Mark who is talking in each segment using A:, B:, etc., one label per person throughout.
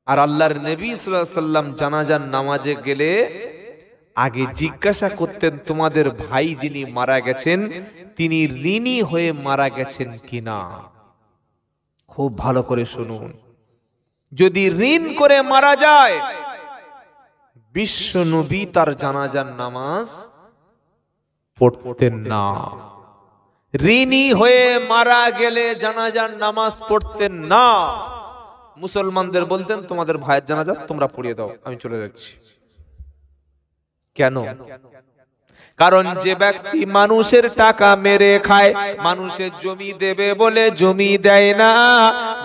A: আর আল্লাহর নবী সাল্লাল্লাহু আলাইহি সাল্লাম জানাজার নামাজে গেলে আগে জিজ্ঞাসা করতেন তোমাদের ভাই যিনি মারা গেছেন তিনি ঋণী হয়ে মারা গেছেন কিনা। খুব ভালো করে শুনুন, যদি ঋণ করে মারা যায় বিশ্ব নবী তার জানাজার নামাজ পড়তেন না। ঋণী হয়ে মারা গেলে জানাজার নামাজ পড়তেন না। মুসলমানদের বলতেন তোমাদের ভাইয়ের জানাজা তোমরা পড়িয়ে দাও, আমি চলে যাচ্ছি। কেন? কারণ যে ব্যক্তি মানুষের টাকা মেরে খায়, মানুষের জমি দেবে বলে জমি দেয় না,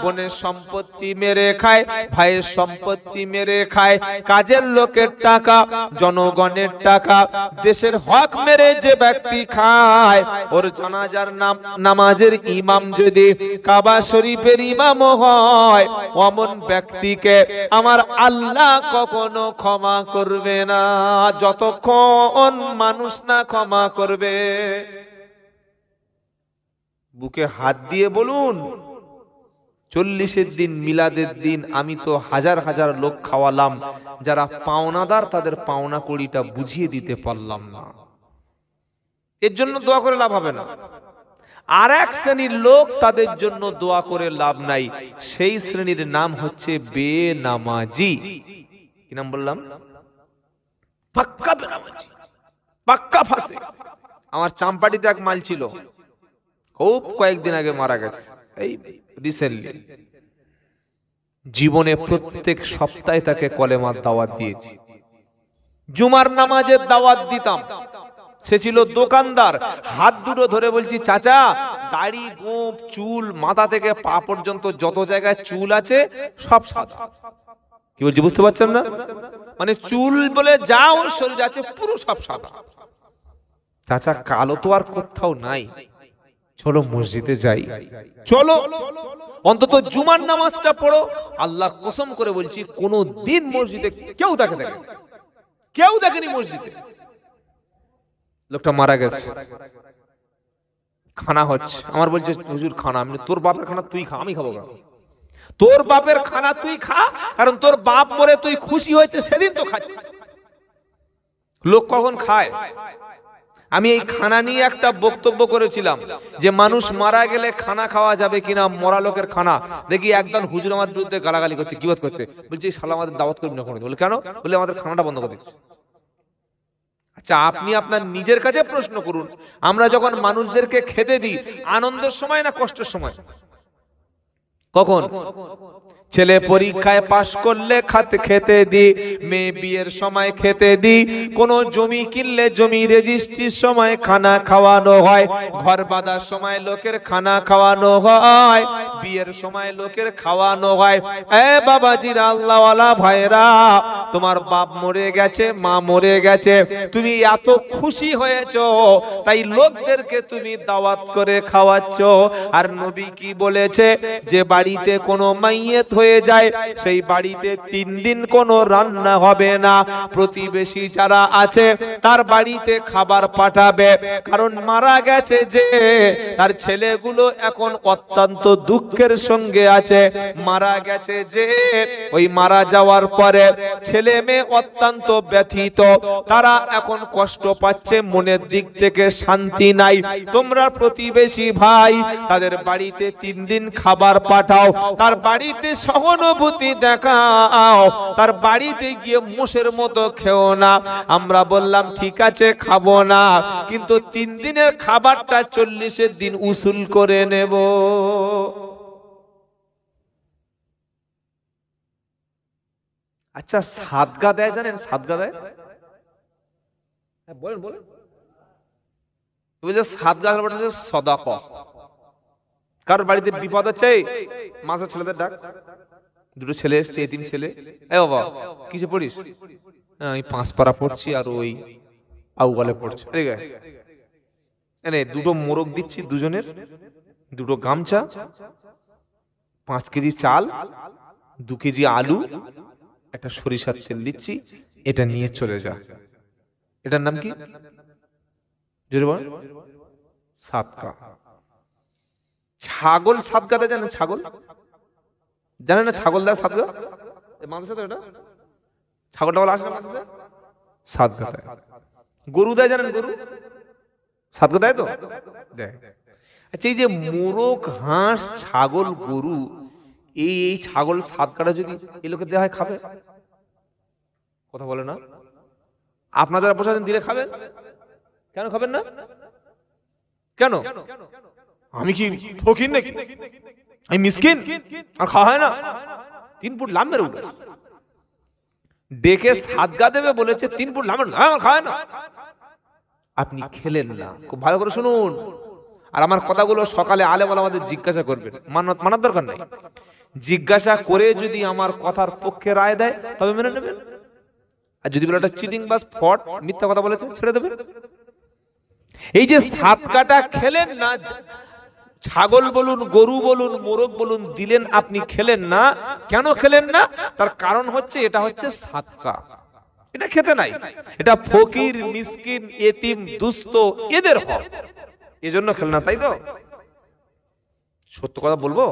A: বোনের সম্পত্তি মেরে খায়, ভাইয়ের সম্পত্তি মেরে খায়, কাজের লোকের টাকা, জনগণের টাকা, দেশের হক মেরে যে ব্যক্তি খায়, ওর জানাজার নামাজের ইমাম যদি কাবা শরীফের ইমাম হয়, অমন ব্যক্তিকে আমার আল্লাহ কখনো ক্ষমা করবে না, যতক্ষণ মানুষ না ক্ষমা করবে। বুকে হাত দিয়ে বলুন, 40-এর দিন মিলাদের দিন আমি তো হাজার হাজার লোক খাওয়ালাম, যারা পাওনাদার তাদের পাওনা কড়িটা বুঝিয়ে দিতে পারলাম না। এর জন্য দোয়া করে লাভ হবে না। আর এক শ্রেণীর লোক, তাদের জন্য দোয়া করে লাভ নাই, সেই শ্রেণীর নাম হচ্ছে বেনামাজি। কি নাম বললাম? পাক্কা বেনামাজি, পাক্কা ফাঁসে। আমার চাম্পাটিতে এক মাল ছিল, খুব কয়েকদিন আগে মারা গেছে, এই রিসেন্টলি। জীবনে প্রত্যেক সপ্তাহে তাকে কলেমার দাওয়াত দিয়েছি, জুমার নামাজের দাওয়াত দিতাম। সে ছিল দোকানদার, হাত দুটো ধরে বলছি চাচা, দাড়ি গোঁফ চুল মাথা থেকে পা পর্যন্ত যত জায়গায় চুল আছে সব সাদা। কি বলছি বুঝতে পারছেন না? মানে চুল বলে যা ওর শরীরে আছে পুরো সব সাদা। চাচা কালো তো আর কোথাও নাই, চলো মসজিদে যাই, চলো অন্তত জুমার নামাজটা পড়ো। আল্লাহ কসম করে বলছি কোনো দিন মসজিদে কেউ দেখেনি, কেউ দেখেনি মসজিদে। লোকটা মারা গেছে, খানা হচ্ছে, আমার বলছে হুজুর খানা। আমি তোর বাপের খানা তুই খা, আমি খাবো কেন? তোর বাপের খানা তুই খা, কারণ তোর বাপ মরে তুই খুশি হয়েছে সেদিন তো খাচ্ছিস। লোক কখন খায়? আমি এই খানা নিয়ে একটা বক্তব্য করেছিলাম যে মানুষ মারা গেলে খানা খাওয়া যাবে কিনা, মরা লোকের খানা। দেখি একদল হুজুর আমার বিরুদ্ধে গালাগালি করছে, গীবত করছে, বলছে এই শালা আমাদের দাওয়াত করবি না। বলে কেন? বলে আমাদের খানাটা বন্ধ করে দিচ্ছে। আচ্ছা আপনি আপনার নিজের কাছে প্রশ্ন করুন, আমরা যখন মানুষদেরকে খেতে দিই আনন্দের সময় না কষ্টের সময়? কখন? ছেলে পরীক্ষায় পাশ করলে খেতে দি, মেয়ে বিয়ের সময় খেতে দি, কোন জমি কিনলে জমি রেজিস্ট্রির সময় খানা খাওয়ানো হয়, ঘর বাঁধার সময় লোকের খানা খাওয়ানো হয়, বিয়ের সময় লোকের খাওয়ানো হয়। এ বাবাজিরা, আল্লাহওয়ালা ভাইরা, তোমার বাপ মরে গেছে, মা মরে গেছে, তুমি এত খুশি হয়েছো তাই লোকদেরকে তুমি দাওয়াত করে খাওয়াচ্ছ। আর নবী কি বলেছে? যে বাড়িতে কোনো মাইয়েত হয়ে যায় সেই বাড়িতে 3 দিন কোনো রান্না হবে না। প্রতিবেশী যারা আছে তার বাড়িতে খাবার পাঠাবে, কারণ মারা গেছে যে তার ছেলেগুলো এখন অত্যন্ত দুঃখের সঙ্গে আছে। মারা গেছে যে ওই মারা যাওয়ার পরে ছেলে মেয়ে অত্যন্ত ব্যথিত, তারা এখন কষ্ট পাচ্ছে, মনের দিক থেকে শান্তি নাই। তোমরা প্রতিবেশী ভাই তাদের বাড়িতে 3 দিন খাবার পাঠাও, তার বাড়িতে সহানুভূতি দেখাও, তার বাড়িতে গিয়ে মোষের মতো খেও না। আমরা বললাম ঠিক আছে খাবো না, কিন্তু 3 দিনের খাবারটা 40-এর দিন উসুল করে নেব। আচ্ছা সাদগা দেয় জানেন? সাদগা দেয়, বলেন বলেন। সাদগা হচ্ছে সাদাকা। কারোর বাড়িতে বিপদ হচ্ছে, মাঝে ছেলেদের ডাক, দুটো ছেলে এসছে, এতিম ছেলে, এ বাবা কিসে পড়িস? আমি 5 পারা পড়ছি আর ওই আউগালে পড়ছি। এনে দুটো মোরগ দিচ্ছি, দুজনের দুটো গামছা, 5 কেজি চাল, 2 কেজি আলু, একটা সরিষার তেল দিচ্ছি, এটা নিয়ে চলে যা। এটার নাম কি? জোরে বল। সাদকা। ছাগল সাদকা দেয় জানেন? ছাগল জানেন না? ছাগল দেয় সাদকা। মাদ্রাসা তো এটা ছাগলটা বলা আসে না মাদ্রাসা সাদগা দেয়। গরু দেয় জানেন, গরু সাদগা দেয় তো দেয়। আচ্ছা এই যে মোরগ, হাঁস, ছাগল, গরু, এই ছাগল সাদগাটা যদি এই লোকে দেওয়া হয় খাবে? কথা বলে না। আপনারা যারা বসে আছেন দিলে খাবেন? কেন খাবেন না? কেন? আমি কি ফকির নাকি? আমি মিসকিন আর খাওয়া হয় না? 3 ফুট লাম মেরে উঠে ডেকে সাদগা দেবে বলেছে, 3 ফুট লাম খাওয়া হয় না। আপনি খেলেন না। খুব ভালো করে শুনুন, আর আমার কথাগুলো সকালে আলেম ওলামাদের জিজ্ঞাসা করবেন, মানার দরকার নেই। জিজ্ঞাসা করে যদি আমার কথার পক্ষে রায় দেয় তবে মেনে নেবেন, আর যদি বলে একটা চিটিং বাস ফট মিথ্যা কথা বলেছে ছেড়ে দেবেন। এই যে সাদগাটা খেলেন না, ছাগল বলুন, গরু বলুন, মোরগ বলুন, দিলেন, আপনি খেলেন না। কেন খেলেন না? তার কারণ হচ্ছে এটা হচ্ছে সাদকা, এটা খেতে নাই, এটা ফকির, মিসকিন, এতিম, দুস্থ এদের হক, এজন্য খেলেন না, তাই তো? সত্য কথা বলবো,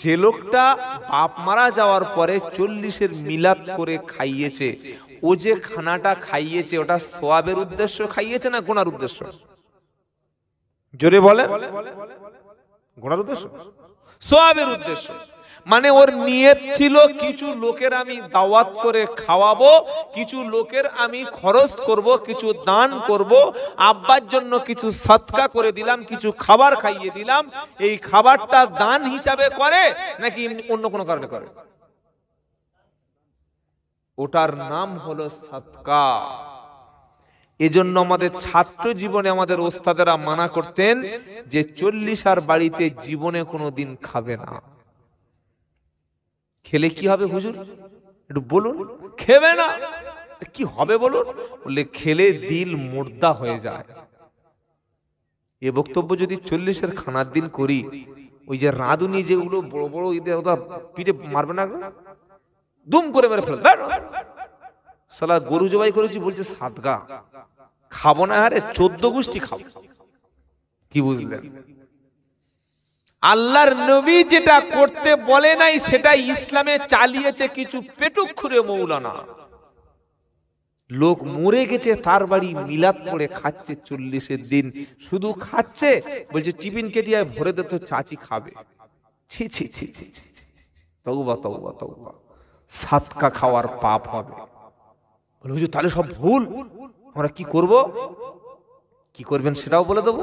A: যে লোকটা বাপ মারা যাওয়ার পরে 40-এর মিলাদ করে খাইয়েছে, ও যে খানাটা খাইয়েছে ওটা সওয়াবের উদ্দেশ্য খাইয়েছে না গুনার উদ্দেশ্য? জোরে বলে। গুনার উদ্দেশ্য, সওয়াবের উদ্দেশ্য। মানে ওর নিয়ত ছিল কিছু লোকের আমি দাওয়াত করে খাওয়াবো, কিছু লোকের আমি খরচ করব, কিছু দান করব, আব্বার জন্য কিছু সদকা করে দিলাম, কিছু খাবার খাইয়ে দিলাম। এই খাবারটা দান হিসাবে করে নাকি অন্য কোনো কারণে করে? ওটার নাম হলো সদকা। এজন্য আমাদের ছাত্র জীবনে আমাদের ওস্তাদেরা মানা করতেন যে 40 আর বাড়িতে জীবনে কোনোদিন খাবে না। খেলে কি হবে হুজুর একটু বলুন? খেবে না কি হবে বলুন? বললে খেলে দিল মুর্দা হয়ে যায়। এ বক্তব্য যদি 40-এর খানার দিন করি, ওই যে রাঁধুনি যেগুলো বড় বড় ওটা পিঠে মারবে না, দুম করে মেরে ফেলবে। সালা গরু জবাই করেছি বলছে সাদগা খাবো না, আরে 14 গোষ্ঠী খাবো। কি বুঝলেন? আল্লাহর নবী যেটা করতে বলে নাই সেটা ইসলামে চালিয়েছে কিছু পেটুক্ষুরে মৌলানা। লোক মরে গেছে, তার বাড়ি মিলাদ পড়ে খাচ্ছে 40-এর দিন, শুধু খাচ্ছে, বলছে টিফিন কেটিয়ায় ভরে দে তো চাচি খাবে। ছি ছি ছি ছি, তওবা তওবা তওবা, সাদকা খাওয়ার পাপ হবে। বলে হুজুর তাহলে সব ভুল, আমরা কি করব? কি করবেন সেটাও বলে দেবো,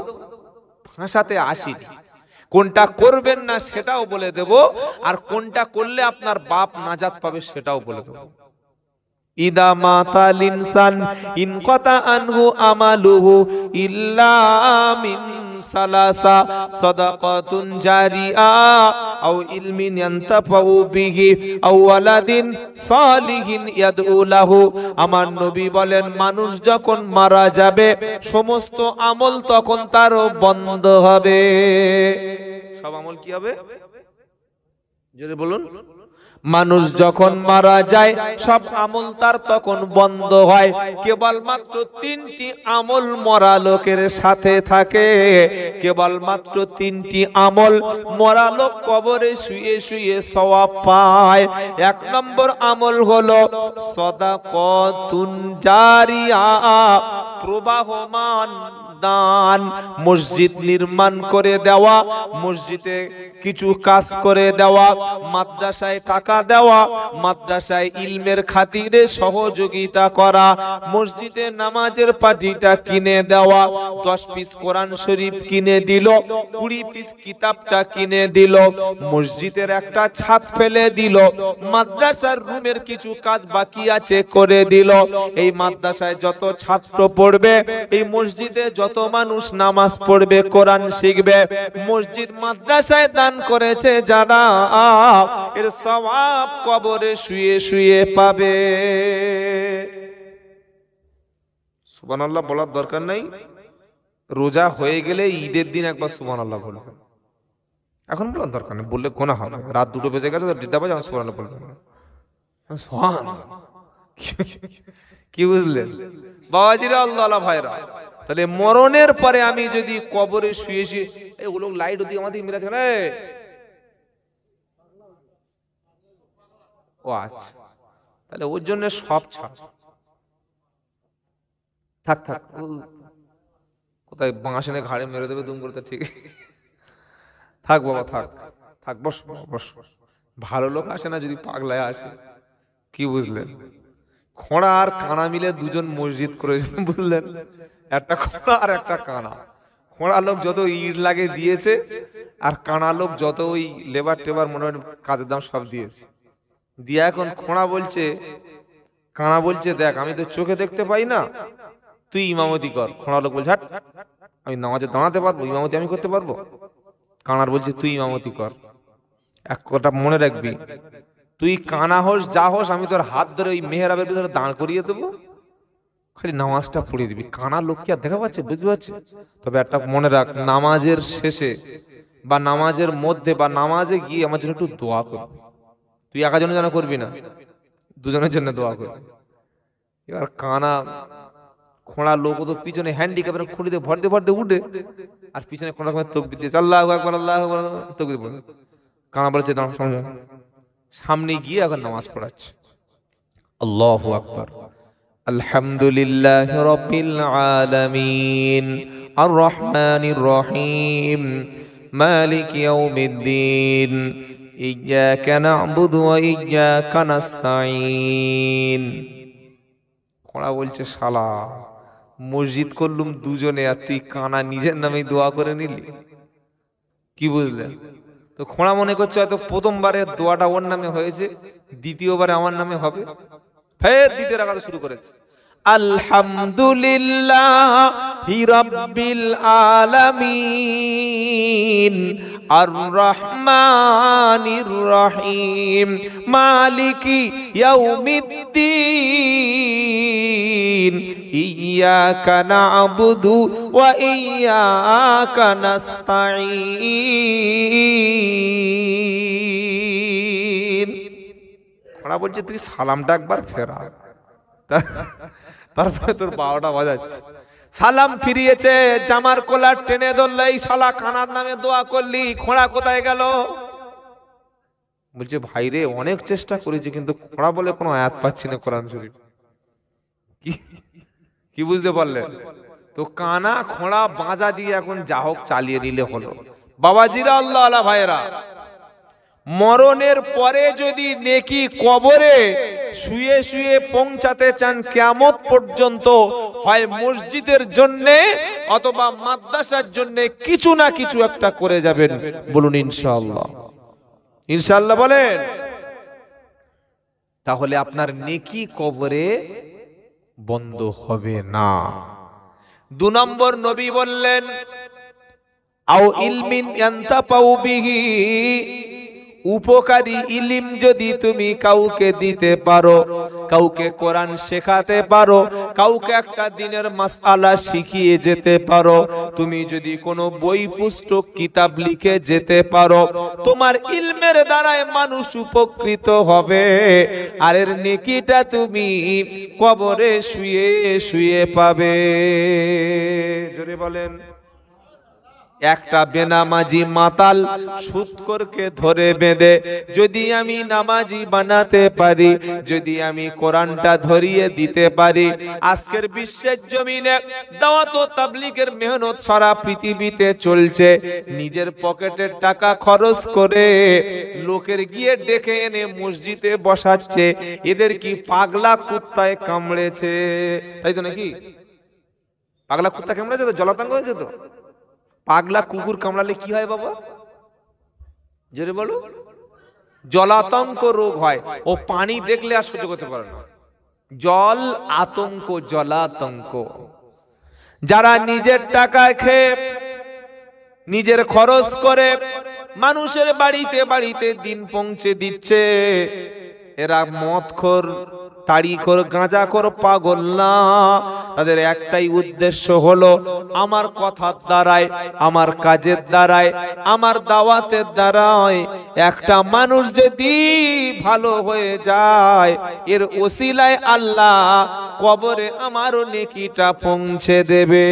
A: ভাষাতে আসেনি। কোনটা করবেন না সেটাও বলে দেব, আর কোনটা করলে আপনার বাপ নাজাত পাবে সেটাও বলে দেব। ইদা মাতাল ইনসান ইনকাতা আনহু আমালুহু ইল্লা মিন সালাসা সাদাকাতুন জারিয়া আও ইলমিন ইয়ানতাফাউ বিহি আও ওয়ালাদিন সালিহিন ইয়াদউ লাহু। আমার নবী বলেন মানুষ যখন মারা যাবে সমস্ত আমল তখন তার বন্ধ হবে। সব আমল কি হবে? জোরে বলুন। মানুষ যখন মারা যায় সব আমল তার তখন বন্ধ হয়, কেবলমাত্র 3টি আমল মরা লোকের সাথে থাকে। কেবলমাত্র 3টি আমল মরা লোক কবরে শুয়ে শুয়ে সওয়াব পায়। 1 নম্বর আমল হলো সাদাকাতুন জারিয়া, প্রবাহমান দান। মসজিদ নির্মাণ করে দেওয়া, মসজিদে কিছু কাজ করে দেওয়া, মাদ্রাসায় টাকা দেওয়া, মাদ্রাসায় ইলমের খাতিরে সহযোগিতা করা, মসজিদে নামাজের পাটিটা কিনে দেওয়া, 10 পিস কোরআন শরীফ কিনে দিল, 20 পিস কিতাবটা কিনে দিল, মসজিদের একটা ছাদ ফেলে দিল, মাদ্রাসার রুমের কিছু কাজ বাকি আছে করে দিল। এই মাদ্রাসায় যত ছাত্র পড়বে, এই মসজিদে যত মানুষ নামাজ পড়বে, কোরআন শিখবে, মসজিদ মাদ্রাসায় দান করেছে যারা, এর সওয়াব কবরে শুয়ে শুয়ে পাবে। সুবহানাল্লাহ বলার দরকার নাই। রোজা হয়ে গেলে ঈদের দিন একবার সুবহানাল্লাহ বলবেন, এখন বলার দরকার নেই, বললে গুনাহ হবে। রাত 2টো বেজে গেছে, 1:30 বাজে, সুবহানাল্লাহ বলবেন। সুবহানাল্লাহ, কি বুঝলেন বাবাজিরা, আল্লাহ আল্লাহ ভাইরা? তাহলে মরণের পরে আমি যদি কবরে শুয়ে শুয়ে, এই ওগুলো লাইট দিয়ে আমাদের মিরাজ করে, ও আচ্ছা, তাহলে ওর জন্য সব ছাড়। থাক থাক, কোথায় বাঁশ এনে ঘাড়ে মেরে দেবে দুম করতে, ঠিক। থাক বাবা থাক থাক, বস বস। ভালো লোক আসে না, যদি পাগলায় আসে। কি বুঝলেন? খোঁড়া আর কানা মিলে দুজন মসজিদ করেছেন, বুঝলেন? একটা খোঁড়া আর একটা কানা। খোঁড়া লোক যত ইট লাগে দিয়েছে, আর কানা লোক যত ওই লেবার টেবার মনে হয় কাজের দাম সব দিয়েছে। দিয়ে এখন খোঁড়া বলছে, কানা বলছে, দেখ আমি তো চোখে দেখতে পাই না, তুই ইমামতি কর। খোঁড়া লোক বলছে, হাট, আমি নামাজে দাঁড়াতে পারবো, ইমামতি আমি করতে পারবো? কানার বলছে, তুই ইমামতি কর। এক কথা মনে রাখবি, তুই কানা হোস যা হোস, আমি তোর হাত ধরে ওই মেহরাবের ভিতরে দাঁড় করিয়ে দেবো, খালি নামাজটা পড়িয়ে দিবি। কানা লোক কি আর দেখা পাচ্ছে, বুঝতে পারছে? তবে একটা মনে রাখ, নামাজের শেষে বা নামাজের মধ্যে বা নামাজে গিয়ে আমার জন্য একটু দোয়া করবি। তুই একা জনের জন্য করবি না, দুজনের জন্য দোয়া করবি। এবার কানা খোঁড়া লোক তো পিছনে হ্যান্ডিক্যাপের খুঁড়িতে ভরতে ভরতে উঠে, আর পিছনে কোন রকমের তকবির দিয়েছে, আল্লাহু আকবার আল্লাহু আকবার, তকবির বলে। কানা বলেছে, সামনে গিয়ে এখন নামাজ পড়াচ্ছে। আল্লাহু আকবার, আলহামদুলিল্লাহি রাব্বিল আলামিন, আর রহমানির রহিম, মালিক ইয়াউমিদ্দিন, ইয়্যাকা না'বুদু ওয়া ইয়্যাকা নাস্তাঈন। খোঁড়া বলছে, শালা মসজিদ করলুম দুজনে, আর তুই কানা নিজের নামে দোয়া করে নিলি। কি বুঝলেন? তো খোঁড়া মনে করছে হয়তো প্রথমবারে দোয়াটা ওর নামে হয়েছে, দ্বিতীয়বারে আমার নামে হবে। ফের দ্বিতীয় রাকাত শুরু করেছে, আলহামদুলিল্লাহি রাব্বিল আলামিন, আর রহমানির রহিম, মালিকি ইয়াউমিদ্দিন, ইয়্যাকা না'বুদু ওয়া ইয়্যাকা নাস্তাঈন। ওরা বলছে, তুই সালামটা একবার ফেরা। তারপরে তোর 12টা বাজাচ্ছে, সালাম ফিরিয়েছে, জামার কলার টেনে ধরলে, এই শালা কানার নামে দোয়া করলি, খোঁড়া কোথায় গেল? বলছে, ভাই রে, অনেক চেষ্টা করেছি, কিন্তু খোঁড়া বলে কোনো আয়াত পাচ্ছি না কোরআন শরীফ। কি বুঝতে পারলেন? তো কানা খোঁড়া বাঁজা দিয়ে এখন যা হোক চালিয়ে নিলে হলো। বাবাজিরা, আল্লাহ আল্লাহ ভাইরা, মরণের পরে যদি নেকি কবরে শুয়ে শুয়ে পৌঁছাতে চান কিয়ামত পর্যন্ত, হয় মসজিদের জন্য অথবা মাদ্রাসার জন্য কিছু না কিছু একটা করে যাবেন। বলুন ইনশাআল্লাহ। ইনশাআল্লাহ বলেন। তাহলে আপনার নেকি কবরে বন্ধ হবে না। 2 নম্বর নবী বললেন, আও ইলমিন ইয়ানতাফাউ বিহি, উপকারী ইলিম যদি তুমি কাউকে দিতে পারো, কাউকে কোরআন শেখাতে পারো, কাউকে একটা দিনের মাসআলা শিখিয়ে যেতে পারো, তুমি যদি কোনো বই পুস্তক কিতাব লিখে যেতে পারো, তোমার ইলমের দ্বারায় মানুষ উপকৃত হবে, আর এর নেকিটা তুমি কবরে শুয়ে শুয়ে পাবে। জোরে বলেন। একটা বেনামাজি মাতাল সুদখোরকে ধরে বেঁধে যদি আমি নামাজি বানাতে পারি, যদি আমি কোরআনটা ধরিয়ে দিতে পারি, আজকের বিশ্বের জমিনে দাওয়াত ও তাবলীগের মেহনত সারা পৃথিবীতে চলছে। নিজের পকেটের টাকা খরচ করে লোকের গিয়ে ডেকে এনে মসজিদে বসাচ্ছে। এদের কি পাগলা কুত্তায় কামড়েছে? তাই তো নাকি? পাগলা কুত্তা কামড়েছে তো, জলাতঙ্ক হয়েছে তো। পাগলা কুকুর কামড়ালে কি হয় বাবা? জোরে বলো। জলাতঙ্ক রোগ হয়। ও পানি দেখলে আর সহ্য করতে পারে না। জল আতঙ্ক, জলাতঙ্ক। যারা নিজের টাকা খেয়ে নিজের খরচ করে মানুষের বাড়িতে বাড়িতে দিন পৌঁছে দিচ্ছে, এরা মদখোর, তাড়িখোর, গাঁজাখোর, পাগল না। তাদের একটাই উদ্দেশ্য হলো, আমার কথার দ্বারায়, আমার কাজের দ্বারায়, আমার দাওয়াতের দ্বারায় একটা মানুষ যদি ভালো হয়ে যায়, এর ওসিলায় আল্লাহ কবরে আমারও নেকিটা পৌঁছে দেবে।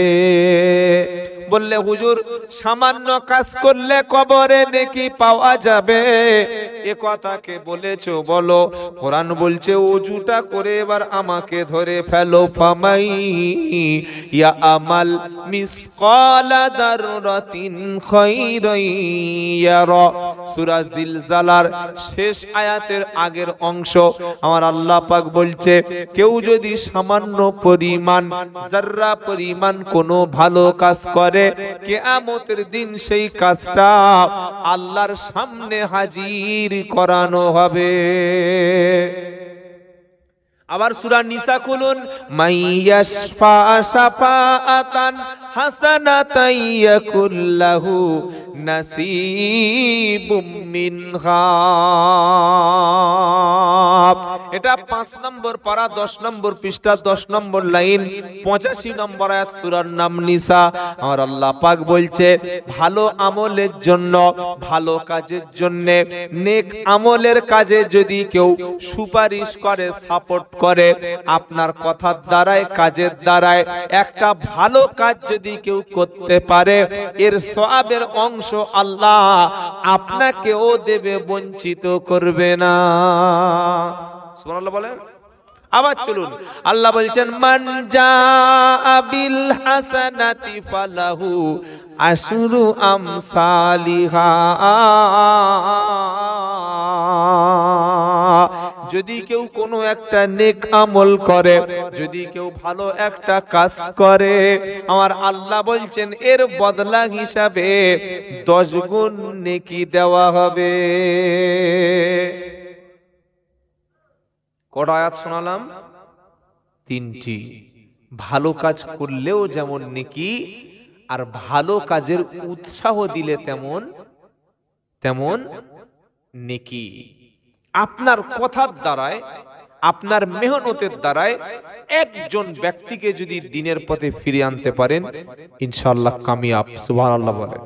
A: বললে হুজুর সামান্য কাজ করলে কবরে নেকি পাওয়া যাবে, এ কথাকে বলেছো বলো? কোরআন বলছে ওযুটা করে এবার আমাকে ধরে ফেলো। ফামাই ইয়া আমাল মিসকালা দাররাতিন খায়রান ইয়ারা। সূরা জিলজালার শেষ আয়াতের আগের অংশ আমার আল্লাহ পাক বলছে কেউ যদি সামান্য পরিমাণ যাররা পরিমাণ কোনো ভালো কাজ করে, কিয়ামতের দিন সেই কাজটা আল্লাহর সামনে হাজির করানো হবে। আবার সূরা নিসা খুলুন, মাইয়াশফা শাফাআতান হাসানাতান ইয়াকুল্লাহু নাসিবুম মিনহা। এটা 5 নম্বর পারা 10 নম্বর পৃষ্ঠা 10 নম্বর লাইন 85 নম্বর আয়াত সূরার নাম নিসা। আর আল্লাহ পাক বলছে ভালো আমলের জন্য, ভালো কাজের জন্য, নেক আমলের কাজে যদি কেউ সুপারিশ করে, সাপোর্ট করে, আপনার কথার দ্বারায় কাজের দ্বারায় একটা ভালো কাজ যদি কেউ করতে পারে, এর সওয়াবের অংশ আল্লাহ আপনাকেও দেবে, বঞ্চিত করবে না। সুবহানাল্লাহ বলেন। আবার চলুন, আল্লাহ বলছেন মান জাআ বিল হাসানাতি ফালাহু আশরু আমসালিহা। যদি কেউ কোনো একটা নেক আমল করে, যদি কেউ ভালো একটা কাজ করে, আমার আল্লাহ বলছেন এর বদলা হিসাবে 10 গুণ নেকি দেওয়া হবে। কটা আয়াত শোনালাম? 3টি। ভালো কাজ করলেও যেমন নেকি, আর ভালো কাজের উৎসাহ দিলে তেমন তেমন নেকি। আপনার কথার দ্বারায়, আপনার মেহনতের দ্বারায় একজন ব্যক্তিকে যদি দ্বীনের পথে ফিরিয়ে আনতে পারেন, ইনশাআল্লাহ কামিয়াব। সুবহানাল্লাহ বলেন।